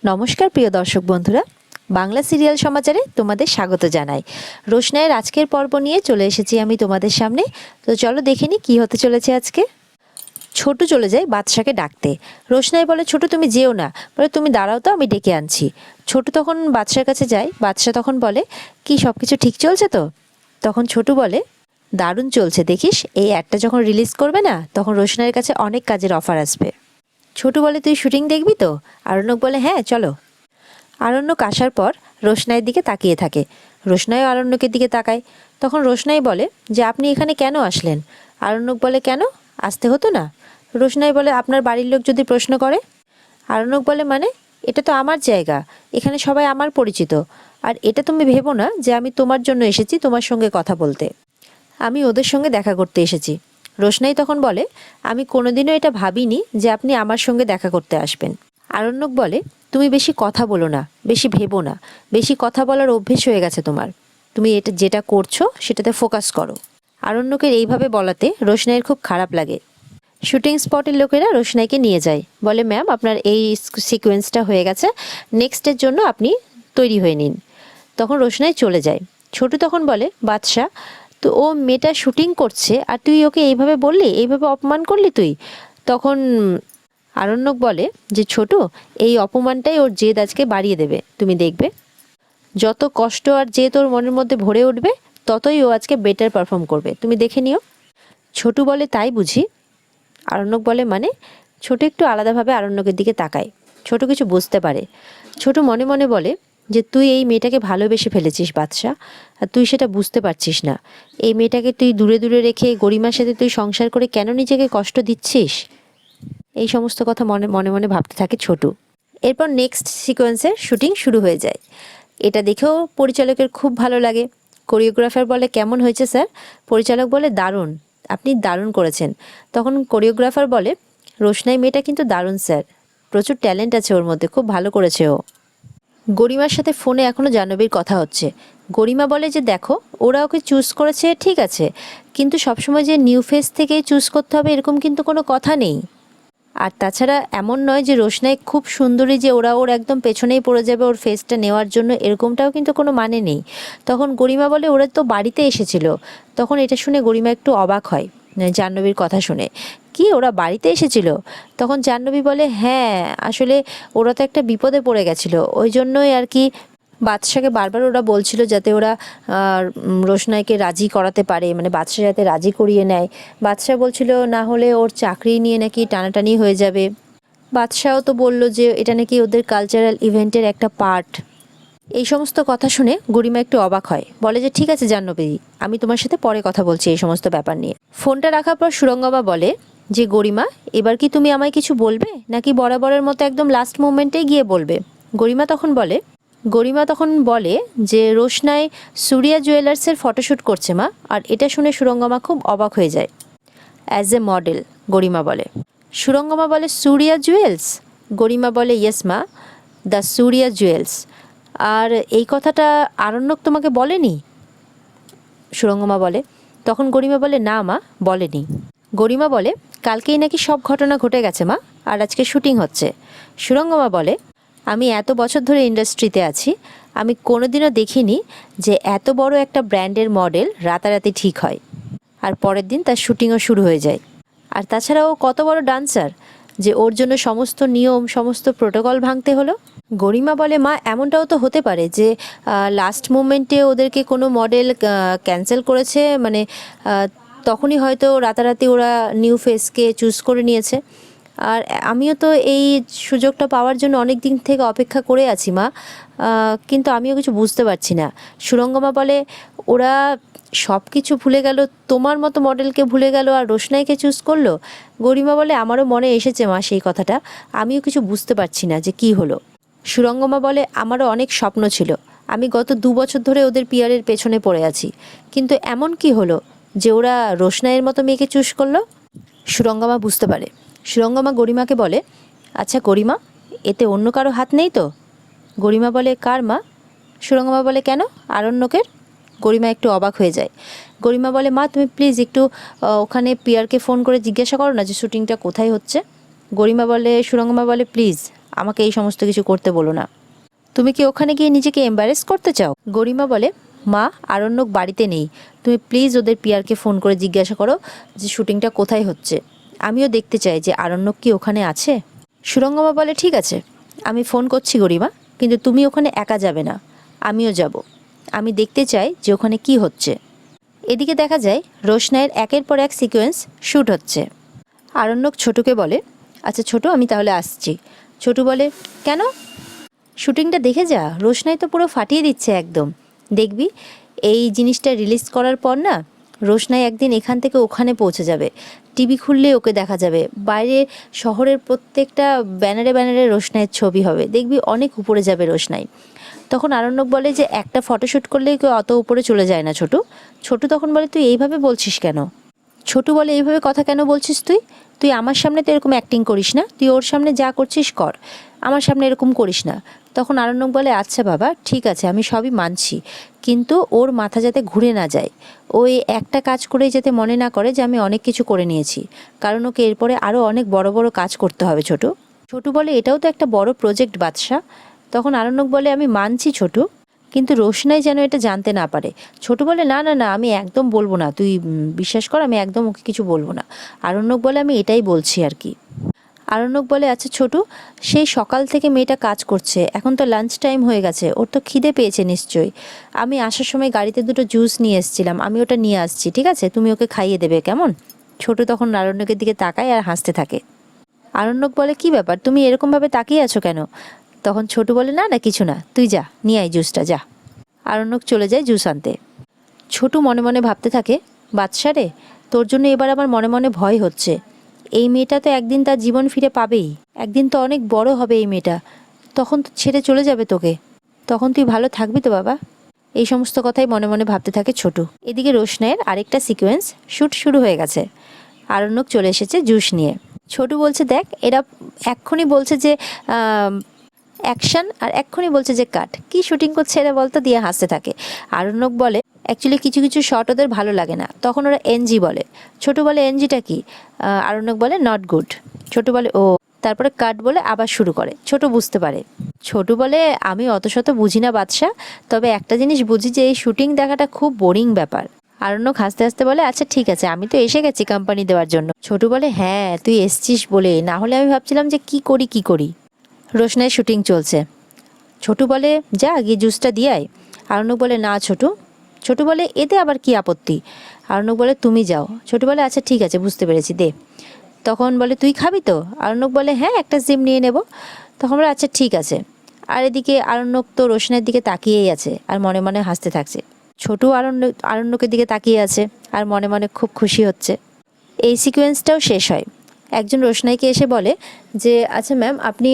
নমস্কার প্রিয় দর্শক বন্ধুরা, বাংলা সিরিয়াল সমাচারে তোমাদের স্বাগত জানাই। রোশনাইয়ের আজকের পর্ব নিয়ে চলে এসেছি আমি তোমাদের সামনে। তো চলো দেখে নি কী হতে চলেছে আজকে। ছোটু চলে যায় বাদশাকে ডাকতে। রোশনাই বলে, ছোটু তুমি যেও না, বলে তুমি দাঁড়াও তো, আমি ডেকে আনছি। ছোটু তখন বাদশার কাছে যায়। বাদশা তখন বলে, কি সব কিছু ঠিক চলছে তো? তখন ছোটু বলে, দারুণ চলছে, দেখিস এই অ্যাডটা যখন রিলিজ করবে না, তখন রোশনাইয়ের কাছে অনেক কাজের অফার আসবে। ছোটু বলে, তুই শুটিং দেখবি তো? আরণ্যক বলে, হ্যাঁ চলো। আরণ্যক আসার পর রোশনাইয়ের দিকে তাকিয়ে থাকে। রোশনাইও আরণ্যকের দিকে তাকায়। তখন রোশনাই বলে যে, আপনি এখানে কেন আসলেন? আরণ্যক বলে, কেন, আসতে হতো না? রোশনাই বলে, আপনার বাড়ির লোক যদি প্রশ্ন করে? আরণ্যক বলে, মানে, এটা তো আমার জায়গা, এখানে সবাই আমার পরিচিত। আর এটা তুমি ভেবো না যে আমি তোমার জন্য এসেছি তোমার সঙ্গে কথা বলতে। আমি ওদের সঙ্গে দেখা করতে এসেছি। রোশনাই তখন বলে, আমি কোনোদিনও এটা ভাবিনি যে আপনি আমার সঙ্গে দেখা করতে আসবেন। আরণ্যক বলে, তুমি বেশি কথা বলো না, বেশি ভেবো না, বেশি কথা বলার অভ্যেস হয়ে গেছে তোমার। তুমি এটা যেটা করছো সেটাতে ফোকাস করো। আরণ্যকের এইভাবে বলাতে রোশনাইয়ের খুব খারাপ লাগে। শুটিং স্পটের লোকেরা রোশনাইকে নিয়ে যায়, বলে, ম্যাম আপনার এই সিকোয়েন্সটা হয়ে গেছে, নেক্সটের জন্য আপনি তৈরি হয়ে নিন। তখন রোশনাই চলে যায়। ছোটু তখন বলে, বাদশা, তো ও মেয়েটা শুটিং করছে আর তুই ওকে এইভাবে বললি, এইভাবে অপমান করলি তুই? তখন আরণ্যক বলে যে, ছোটু, এই অপমানটাই ওর জেদ আজকে বাড়িয়ে দেবে, তুমি দেখবে। যত কষ্ট আর জেদ ওর মনের মধ্যে ভরে উঠবে, ততই ও আজকে বেটার পারফর্ম করবে, তুমি দেখে নিও। ছোটু বলে, তাই বুঝি? আরণ্যক বলে, মানে? ছোটু একটু আলাদাভাবে আরণ্যকের দিকে তাকায়। ছোটু কিছু বুঝতে পারে। ছোটু মনে মনে বলে যে, তুই এই মেয়েটাকে ভালোবেসে ফেলেছিস বাদশা, আর তুই সেটা বুঝতে পারছিস না। এই মেয়েটাকে তুই দূরে দূরে রেখে গরিমার সাথে তুই সংসার করে কেন নিজেকে কষ্ট দিচ্ছিস? এই সমস্ত কথা মনে মনে মনে ভাবতে থাকে ছোটু। এরপর নেক্সট সিকোয়েন্সের শুটিং শুরু হয়ে যায়। এটা দেখেও পরিচালকের খুব ভালো লাগে। কোরিওগ্রাফার বলে, কেমন হয়েছে স্যার? পরিচালক বলে, দারুণ, আপনি দারুণ করেছেন। তখন কোরিওগ্রাফার বলে, রোশনাই মেয়েটা কিন্তু দারুণ স্যার, প্রচুর ট্যালেন্ট আছে ওর মধ্যে, খুব ভালো করেছে ও। গরিমার সাথে ফোনে এখনও জাহ্নবীর কথা হচ্ছে। গরিমা বলে যে, দেখো ওরা ওকে চুজ করেছে ঠিক আছে, কিন্তু সবসময় যে নিউ ফেস থেকেই চুজ করতে হবে এরকম কিন্তু কোনো কথা নেই। আর তাছাড়া এমন নয় যে রোশনাই খুব সুন্দরী যে ওরা ওর একদম পেছনেই পড়ে যাবে ওর ফেসটা নেওয়ার জন্য, এরকমটাও কিন্তু কোনো মানে নেই। তখন গরিমা বলে, ওরা তো বাড়িতে এসেছিল। তখন এটা শুনে গরিমা একটু অবাক হয় জাহ্নবীর কথা শুনে। কি, ওরা বাড়িতে এসেছিল? তখন জাহ্নবী বলে, হ্যাঁ আসলে ওরা তো একটা বিপদে পড়ে গেছিলো, ওই জন্যই আর কি বাদশাকে বারবার ওরা বলছিল যাতে ওরা রোশনাইকে রাজি করাতে পারে, মানে বাদশা যাতে রাজি করিয়ে নেয়। বাদশা বলছিল না হলে ওর চাকরি নিয়ে নাকি টানাটানি হয়ে যাবে। বাদশাও তো বলল যে এটা নাকি ওদের কালচারাল ইভেন্টের একটা পার্ট। এই সমস্ত কথা শুনে গরিমা একটু অবাক হয়, বলে যে, ঠিক আছে জাহ্নবী, আমি তোমার সাথে পরে কথা বলছি এই সমস্ত ব্যাপার নিয়ে। ফোনটা রাখার পর সুরঙ্গমা বলে যে, গরিমা এবার কি তুমি আমায় কিছু বলবে, নাকি বরাবরের মতো একদম লাস্ট মোমেন্টেই গিয়ে বলবে? গরিমা তখন বলে যে, রোশনাই সুরিয়া জুয়েলার্সের ফটোশ্যুট করছে মা। আর এটা শুনে সুরঙ্গমা খুব অবাক হয়ে যায়। অ্যাজ এ মডেল, গরিমা বলে। সুরঙ্গমা বলে, সুরিয়া জুয়েলস? গরিমা বলে, ইয়েস মা, দ্য সুরিয়া জুয়েলস। আর এই কথাটা আরণ্যক তোমাকে বলেনি? সুরঙ্গমা বলে। তখন গরিমা বলে, না মা, বলেনি। গরিমা বলে, কালকেই নাকি সব ঘটনা ঘটে গেছে মা, আর আজকে শুটিং হচ্ছে। সুরঙ্গমা বলে, আমি এত বছর ধরে ইন্ডাস্ট্রিতে আছি, আমি কোনোদিনও দেখিনি যে এত বড় একটা ব্র্যান্ডের মডেল রাতারাতি ঠিক হয় আর পরের দিন তার শুটিংও শুরু হয়ে যায়। আর তাছাড়া ও কত বড় ডান্সার যে ওর জন্য সমস্ত নিয়ম সমস্ত প্রোটোকল ভাঙতে হলো। গরিমা বলে, মা এমনটাও তো হতে পারে যে লাস্ট মোমেন্টে ওদেরকে কোনো মডেল ক্যান্সেল করেছে, মানে তখনই হয়তো রাতারাতি ওরা নিউ ফেসকে চুজ করে নিয়েছে। আর আমিও তো এই সুযোগটা পাওয়ার জন্য অনেক দিন থেকে অপেক্ষা করে আছি মা, কিন্তু আমিও কিছু বুঝতে পারছি না। সুরঙ্গমা বলে, ওরা সব কিছু ভুলে গেল, তোমার মতো মডেলকে ভুলে গেল আর রোশনাইকে চুজ করলো। গরিমা বলে, আমারও মনে এসেছে মা সেই কথাটা, আমিও কিছু বুঝতে পারছি না যে কী হলো। সুরঙ্গমা বলে, আমারও অনেক স্বপ্ন ছিল, আমি গত 2 বছর ধরে ওদের পিয়ারের পেছনে পড়ে আছি, কিন্তু এমন কি হলো যে ওরা রোশনাইয়ের মতো মেয়েকে চুজ করলো? সুরঙ্গমা বুঝতে পারে। সুরঙ্গমা গরিমাকে বলে, আচ্ছা গরিমা, এতে অন্য কারো হাত নেই তো? গরিমা বলে, কার মা? সুরঙ্গমা বলে, কেন, আরণ্যকের? গরিমা একটু অবাক হয়ে যায়। গরিমা বলে, মা তুমি প্লিজ একটু ওখানে পিয়ারকে ফোন করে জিজ্ঞাসা করো না যে শুটিংটা কোথায় হচ্ছে। সুরঙ্গমা বলে, প্লিজ আমাকে এই সমস্ত কিছু করতে বলো না। তুমি কি ওখানে গিয়ে নিজেকে এম্বারেস করতে চাও? গরিমা বলে, মা আরণ্যক বাড়িতে নেই, তুমি প্লিজ ওদের পিয়ারকে ফোন করে জিজ্ঞাসা করো যে শ্যুটিংটা কোথায় হচ্ছে। আমিও দেখতে চাই যে আরণ্যক কি ওখানে আছে। সুরঙ্গমা বলে, ঠিক আছে, আমি ফোন করছি গরিমা, কিন্তু তুমি ওখানে একা যাবে না, আমিও যাব। আমি দেখতে চাই যে ওখানে কি হচ্ছে। এদিকে দেখা যায় রোশনাইয়ের একের পর এক সিকোয়েন্স শ্যুট হচ্ছে। আরণ্যক ছোটুকে বলে, আচ্ছা ছোটু, আমি তাহলে আসছি। ছোটু বলে, কেন? শ্যুটিংটা দেখে যা, রোশনাই তো পুরো ফাটিয়ে দিচ্ছে একদম। দেখবি এই জিনিসটা রিলিজ করার পর না, রোশনাই একদিন এখান থেকে ওখানে পৌঁছে যাবে, টিভি খুললেই ওকে দেখা যাবে, বাইরে শহরের প্রত্যেকটা ব্যানারে ব্যানারে রোশনাইয়ের ছবি হবে, দেখবি অনেক উপরে যাবে রোশনাই। তখন আরণ্যক বলে যে একটা ফটোশ্যুট করলেই কেউ অত উপরে চলে যায় না ছোটু। ছোটু তখন বলে, তুই এইভাবে বলছিস কেন? ছোটু বলে, এইভাবে কথা কেন বলছিস তুই? তুই আমার সামনে তো এরকম অ্যাক্টিং করিস না, তুই ওর সামনে যা করছিস কর, আমার সামনে এরকম করিস না। তখন আরণ্যক বলে, আচ্ছা বাবা ঠিক আছে, আমি সবই মানছি, কিন্তু ওর মাথা যাতে ঘুরে না যায়, ওই একটা কাজ করেই যাতে মনে না করে যে আমি অনেক কিছু করে নিয়েছি, কারণ ওকে এরপরে আরও অনেক বড় বড় কাজ করতে হবে ছোটু। ছোটু বলে, এটাও তো একটা বড় প্রজেক্ট বাদশা। তখন আরণ্যক বলে, আমি মানছি ছোটু, কিন্তু রোশনাই যেন এটা জানতে না পারে। ছোটু বলে, না না না, আমি একদম বলবো না, তুই বিশ্বাস কর, আমি একদম ওকে কিছু বলবো না। আরণ্যক বলে, আমি এটাই বলছি আর কি। আরণ্যক বলে, আচ্ছা ছোটু, সেই সকাল থেকে মেয়েটা কাজ করছে, এখন তো লাঞ্চ টাইম হয়ে গেছে, ওর তো খিদে পেয়েছে নিশ্চয়ই। আমি আসার সময় গাড়িতে দুটো জুস নিয়ে এসেছিলাম, আমি ওটা নিয়ে আসছি, ঠিক আছে, তুমি ওকে খাইয়ে দেবে কেমন? ছোটু তখন আরণ্যকের দিকে তাকায় আর হাসতে থাকে। আরণ্যক বলে, কি ব্যাপার, তুমি এরকমভাবে তাকিয়ে আছো কেন? তখন ছোটু বলে, না না কিছু না, তুই যা নিয়ে আয় জুসটা, যা। আরণ্যক চলে যায় জুস আনতে। ছোটু মনে মনে ভাবতে থাকে, বাদশা রে, তোর জন্য এবার আমার মনে মনে ভয় হচ্ছে। এই মেয়েটা তো একদিন তার জীবন ফিরে পাবেই, একদিন তো অনেক বড় হবে এই মেয়েটা, তখন তো ছেড়ে চলে যাবে তোকে, তখন তুই ভালো থাকবি তো বাবা? এই সমস্ত কথাই মনে মনে ভাবতে থাকে ছোটু। এদিকে রোশনাইয়ের আরেকটা সিকোয়েন্স শ্যুট শুরু হয়ে গেছে। আরণ্যক চলে এসেছে জুস নিয়ে। ছোটু বলছে, দেখ এরা এক্ষুনি বলছে যে অ্যাকশন, আর এক্ষুনি বলছে যে কাট, কি শুটিং করছে এরা বলতো, দিয়ে হাসতে থাকে। আরণ্যক বলে, অ্যাকচুয়ালি কিছু কিছু শট ওদের ভালো লাগে না, তখন ওরা এনজি বলে। ছোটু বলে, এনজিটা কি? আরণ্যক বলে, নট গুড। ছোটু বলে, ও। তারপরে কাট বলে আবার শুরু করে, ছোটু বুঝতে পারে। ছোটু বলে, আমি অত শত বুঝি না বাদশা, তবে একটা জিনিস বুঝি যে এই শুটিং দেখাটা খুব বোরিং ব্যাপার। আরণ্যক হাসতে হাসতে বলে, আচ্ছা ঠিক আছে, আমি তো এসে গেছি কোম্পানি দেওয়ার জন্য। ছোটু বলে, হ্যাঁ তুই এসছিস বলে, না হলে আমি ভাবছিলাম যে কি করি কি করি। রোশনাই শুটিং চলছে। ছোটু বলে, যা গিয়ে জুসটা দিয়ে আয়। আরণ্যক বলে, না ছোটু। ছোটু বলে, এতে আবার কি আপত্তি? আরণ্যক বলে, তুমি যাও। ছোটু বলে, আচ্ছা ঠিক আছে, বুঝতে পেরেছি, দে। তখন বলে, তুই খাবি তো? আরণ্যক বলে, হ্যাঁ একটা সিম নিয়ে নেব। তখন বলে, আচ্ছা ঠিক আছে। আর এদিকে আরণ্যক তো রোশনের দিকে তাকিয়েই আছে আর মনে মনে হাসতে থাকছে। ছোটু আরণ্যকের দিকে তাকিয়ে আছে আর মনে মনে খুব খুশি হচ্ছে। এই সিকোয়েন্সটাও শেষ হয়। একজন রোশনাইকে এসে বলে যে, আচ্ছা ম্যাম, আপনি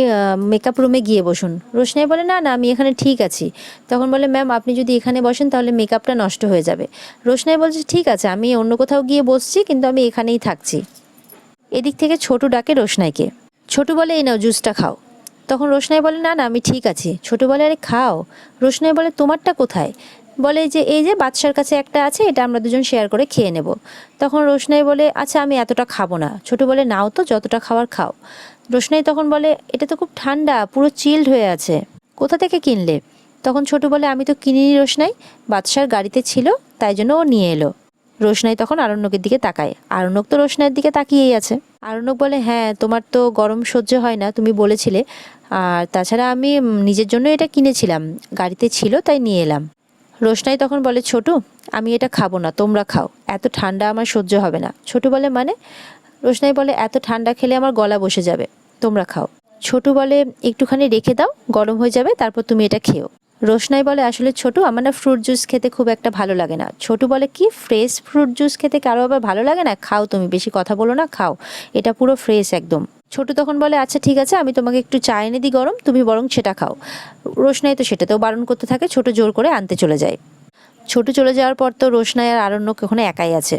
মেকআপ রুমে গিয়ে বসুন। রোশনাই বলে, না না, আমি এখানে ঠিক আছি। তখন বলে, ম্যাম আপনি যদি এখানে বসেন তাহলে মেকআপটা নষ্ট হয়ে যাবে। রোশনাই বলছে, ঠিক আছে, আমি অন্য কোথাও গিয়ে বসছি, কিন্তু আমি এখানেই থাকছি। এদিক থেকে ছোটু ডাকে রোশনাইকে। ছোটু বলে, এই নাও জুসটা খাও। তখন রোশনাই বলে, না না, আমি ঠিক আছি। ছোটু বলে, আরে খাও। রোশনাই বলে, তোমারটা কোথায়? বলে যে, এই যে বাদশার কাছে একটা আছে, এটা আমরা দুজন শেয়ার করে খেয়ে নেব। তখন রোশনাই বলে, আচ্ছা আমি এতটা খাবো না। ছোটু বলে, নাও তো, যতটা খাওয়ার খাও। রোশনাই তখন বলে, এটা তো খুব ঠান্ডা, পুরো চিল্ড হয়ে আছে, কোথা থেকে কিনলে? তখন ছোটু বলে, আমি তো কিনিনি রোশনাই, বাদশার গাড়িতে ছিল, তাই জন্য ও নিয়ে এলো। রোশনাই তখন আরণ্যকের দিকে তাকায়। আরণ্যক তো রোশনাইয়ের দিকে তাকিয়েই আছে। আরণ্যক বলে, হ্যাঁ তোমার তো গরম সহ্য হয় না, তুমি বলেছিলে, আর তাছাড়া আমি নিজের জন্য এটা কিনেছিলাম, গাড়িতে ছিল তাই নিয়ে এলাম। রোশনাই তখন বলে, ছোটু আমি এটা খাবো না, তোমরা খাও, এত ঠান্ডা আমার সহ্য হবে না। ছোটু বলে, মানে? রোশনাই বলে, এত ঠান্ডা খেলে আমার গলা বসে যাবে, তোমরা খাও। ছোটু বলে, একটুখানি রেখে দাও, গরম হয়ে যাবে, তারপর তুমি এটা খেও। রোশনাই বলে, আসলে ছোটু, আমার না ফ্রুট জুস খেতে খুব একটা ভালো লাগে না। ছোটু বলে, কি ফ্রেশ ফ্রুট জুস খেতে কারো আবার ভালো লাগে না? খাও, তুমি বেশি কথা বলো না, খাও, এটা পুরো ফ্রেশ একদম। ছোটু তখন বলে, আচ্ছা ঠিক আছে, আমি তোমাকে একটু চা এনে দিই গরম, তুমি বরং সেটা খাও। রোশনাই তো সেটাতেও বারণ করতে থাকে, ছোট জোর করে আনতে চলে যায়। ছোটু চলে যাওয়ার পর তো রোশনাই আর আরণ্যক ওখানে একাই আছে।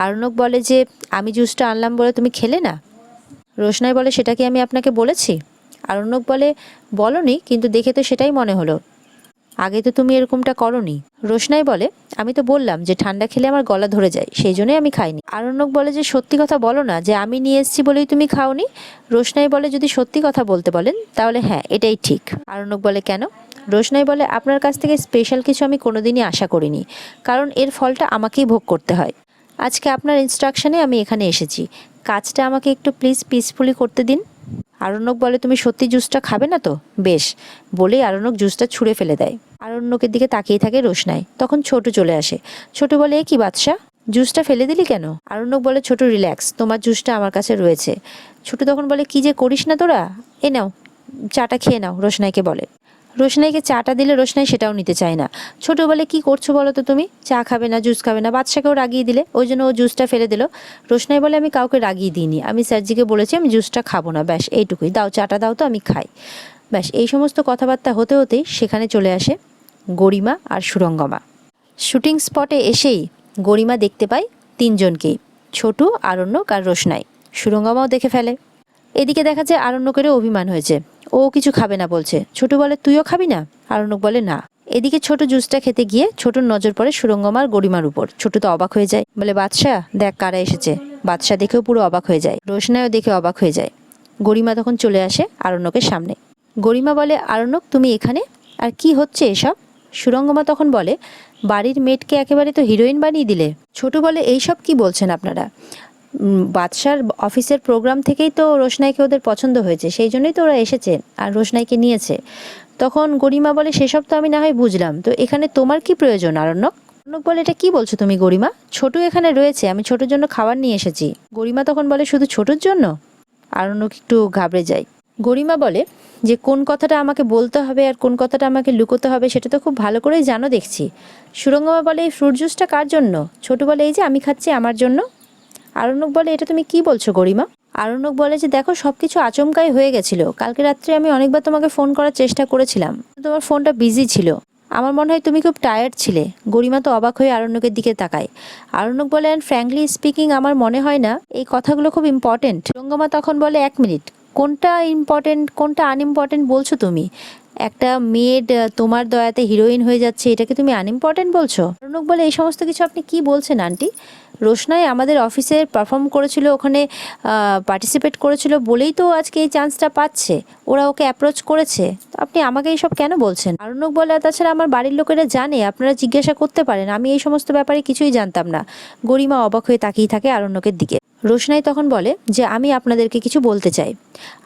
আরণ্যক বলে যে, আমি জুসটা আনলাম বলে তুমি খেলে না? রোশনাই বলে, সেটা কি আমি আপনাকে বলেছি? আরণ্যক বলে, বলনি, কিন্তু দেখে তো সেটাই মনে হলো। আগে তো তুমি এরকমটা করোনি। রোশনাই বলে, আমি তো বললাম যে ঠান্ডা খেলে আমার গলা ধরে যায়, সেই জন্যই আমি খাইনি। আরণ্যক বলে যে সত্যি কথা বলো না, যে আমি নিয়ে এসেছি বলেই তুমি খাওনি। রোশনাই বলে, যদি সত্যি কথা বলতে বলেন তাহলে হ্যাঁ, এটাই ঠিক। আরণ্যক বলে, কেন? রোশনাই বলে, আপনার কাছ থেকে স্পেশাল কিছু আমি কোনোদিনই আশা করিনি, কারণ এর ফলটা আমাকেই ভোগ করতে হয়। আজকে আপনার ইনস্ট্রাকশনে আমি এখানে এসেছি, কাজটা আমাকে একটু প্লিজ পিসফুলি করতে দিন। আরণ্যক বলে, তুমি সত্যি জুসটা খাবে না তো? বেশ। বলেই আরণ্যক জুসটা ছুঁড়ে ফেলে দেয়। আরণ্যকের দিকে তাকিয়ে থাকে রোশনাই। তখন ছোট চলে আসে। ছোট বলে, এ কি বাদশা, জুসটা ফেলে দিলি কেন? আরণ্যক বলে, ছোট রিল্যাক্স, তোমার জুসটা আমার কাছে রয়েছে। ছোট তখন বলে, কি যে করিস না তোরা, এ নাও চাটা খেয়ে নাও, রোশনাইকে বলে। রোশনাইকে চাটা দিলে রোশনাই সেটাও নিতে চায় না। ছোট বলে, কি করছো বলো তো তুমি, চা খাবে না, জুস খাবে না, বাদশাকেও রাগিয়ে দিলে, ওই জন্য ও জুসটা ফেলে দিল। রোশনাই বলে, আমি কাউকে রাগিয়ে দিইনি, আমি স্যারজিকে বলেছি আমি জুসটা খাবো না, ব্যাস এইটুকুই, দাও চাটা দাও তো আমি খাই। ব্যাস এই সমস্ত কথাবার্তা হতে হতেই সেখানে চলে আসে গরিমা আর সুরঙ্গমা। শুটিং স্পটে এসেই গরিমা দেখতে পায় তিনজনকেই, ছোটু, আরণ্যক আর রোশনাই। সুরঙ্গমাও দেখে ফেলে। এদিকে দেখা যায় আরণ্যকেরও অভিমান হয়েছে, ও কিছু খাবে না বলছে। ছোট বলে, তুইও খাবি না? আরণ্যক বলে, না। এদিকে ছোট জুসটা খেতে গিয়ে ছোটর নজর পড়ে সুরঙ্গমার গরিমার উপর। ছোট তো অবাক হয়ে যায়, বলে, বাদশা দেখ কারা এসেছে। বাদশা দেখেও পুরো অবাক হয়ে যায়, রোশনাইও দেখে অবাক হয়ে যায়। গরিমা তখন চলে আসে আরণ্যকের সামনে। গরিমা বলে, আরণ্যক তুমি এখানে, আর কি হচ্ছে এসব? সুরঙ্গমা তখন বলে, বাড়ির মেয়েটকে একেবারে তো হিরোইন বানিয়ে দিলে। ছোট বলে, এইসব কি বলছেন আপনারা? বাদশার অফিসের প্রোগ্রাম থেকেই তো রোশনাইকে ওদের পছন্দ হয়েছে, সেই জন্যই তো ওরা এসেছে আর রোশনাইকে নিয়েছে। তখন গরিমা বলে, সেসব তো আমি না হয় বুঝলাম, তো এখানে তোমার কি প্রয়োজন আরণ্যক? আরণ্যক বলে, এটা কি বলছো তুমি গরিমা, ছোটু এখানে রয়েছে, আমি ছোটোর জন্য খাবার নিয়ে এসেছি। গরিমা তখন বলে, শুধু ছোটোর জন্য? আরণ্যক একটু ঘাবড়ে যায়। গরিমা বলে যে কোন কথাটা আমাকে বলতে হবে আর কোন কথাটা আমাকে লুকোতে হবে সেটা তো খুব ভালো করেই জানো দেখছি। সুরঙ্গমা বলে, এই ফ্রুট জুসটা কার জন্য? ছোট বলে, এই যে আমি খাচ্ছি আমার জন্য। আরণ্যক বলে, এটা তুমি কি বলছো গরিমা? আরণ্যক বলে যে, দেখো সবকিছু আচমকাই হয়ে গেছিল, কালকে রাত্রে আমি অনেকবার তোমাকে ফোন করার চেষ্টা করেছিলাম, তোমার ফোনটা বিজি ছিল, আমার মনে হয় তুমি খুব টায়ার্ড ছিলে। গরিমা তো অবাক হয়ে আরণ্যকের দিকে তাকায়। আরণ্যক বলে, অ্যান্ড ফ্র্যাঙ্কলি স্পিকিং আমার মনে হয় না এই কথাগুলো খুব ইম্পর্টেন্ট। রঙ্গমা তখন বলে, এক মিনিট, কোনটা ইম্পর্টেন্ট কোনটা আনইম্পর্টেন্ট বলছো তুমি? একটা মেড তোমার দয়াতে হিরোইন হয়ে যাচ্ছে, এটাকে তুমি আনইম্পর্টেন্ট বলছো? আরণ্যক বলে, এই সমস্ত কিছু আপনি কি বলছেন আন্টি? রোশনাই আমাদের অফিসে পারফর্ম করেছিল, ওখানে পার্টিসিপেট করেছিল বলেই তো আজকে এই চান্সটা পাচ্ছে, ওরা ওকে অ্যাপ্রোচ করেছে, তো আপনি আমাকে এইসব কেন বলছেন? আরণ্যক বলে, তাছাড়া আমার বাড়ির লোকেরা জানে, আপনারা জিজ্ঞাসা করতে পারেন, আমি এই সমস্ত ব্যাপারে কিছুই জানতাম না। গরিমা অবাক হয়ে তাকিয়ে থাকে আরণ্যকের দিকে। রোশনাই তখন বলে যে, আমি আপনাদেরকে কিছু বলতে চাই।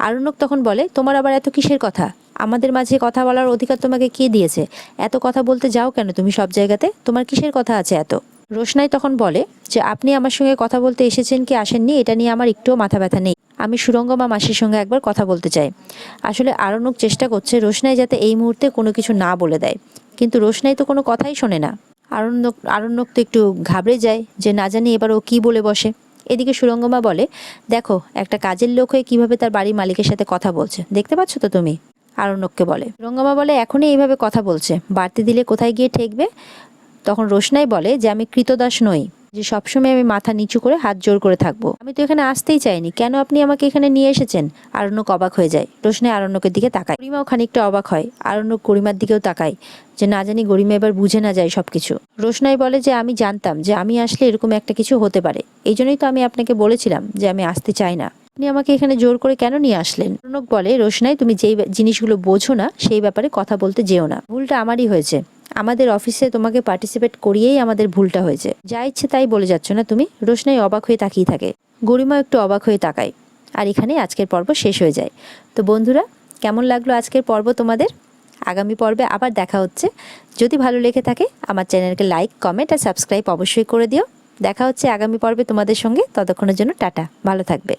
আরণ্যক তখন বলে, তোমার আবার এত কিসের কথা? আমাদের মাঝে কথা বলার অধিকার তোমাকে কে দিয়েছে? এত কথা বলতে যাও কেন তুমি সব জায়গাতে? তোমার কিসের কথা আছে এত? রোশনাই তখন বলে যে, আপনি আমার সঙ্গে কথা বলতে এসেছেন কি আসেননি এটা নিয়ে আমার একটুও মাথা ব্যথা নেই, আমি সুরঙ্গমা মাসির সঙ্গে একবার কথা বলতে চাই। আসলে আরণ্যক চেষ্টা করছে রোশনাই যাতে এই মুহূর্তে কোনো কিছু না বলে দেয়, কিন্তু রোশনাই তো কোনো কথাই শোনে না। আরণ্যক তো একটু ঘাবড়ে যায় যে না জানি এবার ও কী বলে বসে। এদিকে সুরঙ্গমা বলে, দেখো একটা কাজের লোক হয়ে কিভাবে তার বাড়ির মালিকের সাথে কথা বলছে, দেখতে পাচ্ছ তো তুমি? আরণ্যককে বলে। সুরঙ্গমা বলে, এখনই এইভাবে কথা বলছে, বাড়তি দিলে কোথায় গিয়ে ঠেকবে? তখন রোশনাই বলে যে, আমি কৃতদাস নই যে সবসময় আমি মাথা নিচু করে হাত জোর করে থাকবো, আমি তো এখানে আসতেই চাইনি, কেন আপনি আমাকে এখানে নিয়ে এসেছেন? আরণ্যক অবাক হয়ে যায়। রোশনাই আরণ্যকের দিকে তাকায়, গরিমাও খানিকটা অবাক হয়। আরণ্যক গরিমার দিকেও তাকায় যে না জানি গরিমা এবার বুঝে না যায় সবকিছু। রোশনাই বলে যে, আমি জানতাম যে আমি আসলে এরকম একটা কিছু হতে পারে, এই জন্যই তো আমি আপনাকে বলেছিলাম যে আমি আসতে চাই না, আপনি আমাকে এখানে জোর করে কেন নিয়ে আসলেন? আরণ্যক বলে, রোশনাই তুমি যেই জিনিসগুলো বোঝো না সেই ব্যাপারে কথা বলতে যেও না, ভুলটা আমারই হয়েছে, আমাদের অফিসে তোমাকে পার্টিসিপেট করিয়েই আমাদের ভুলটা হয়েছে, যা ইচ্ছে তাই বলে যাচ্ছ না তুমি? রোশনাই অবাক হয়ে তাকিয়ে থাকে। গরিমা একটু অবাক হয়ে তাকায়। আর এখানেই আজকের পর্ব শেষ হয়ে যায়। তো বন্ধুরা, কেমন লাগলো আজকের পর্ব তোমাদের? আগামী পর্বে আবার দেখা হচ্ছে। যদি ভালো লেগে থাকে আমার চ্যানেলকে লাইক, কমেন্ট আর সাবস্ক্রাইব অবশ্যই করে দিও। দেখা হচ্ছে আগামী পর্বে তোমাদের সঙ্গে, ততক্ষণের জন্য টাটা, ভালো থাকবে।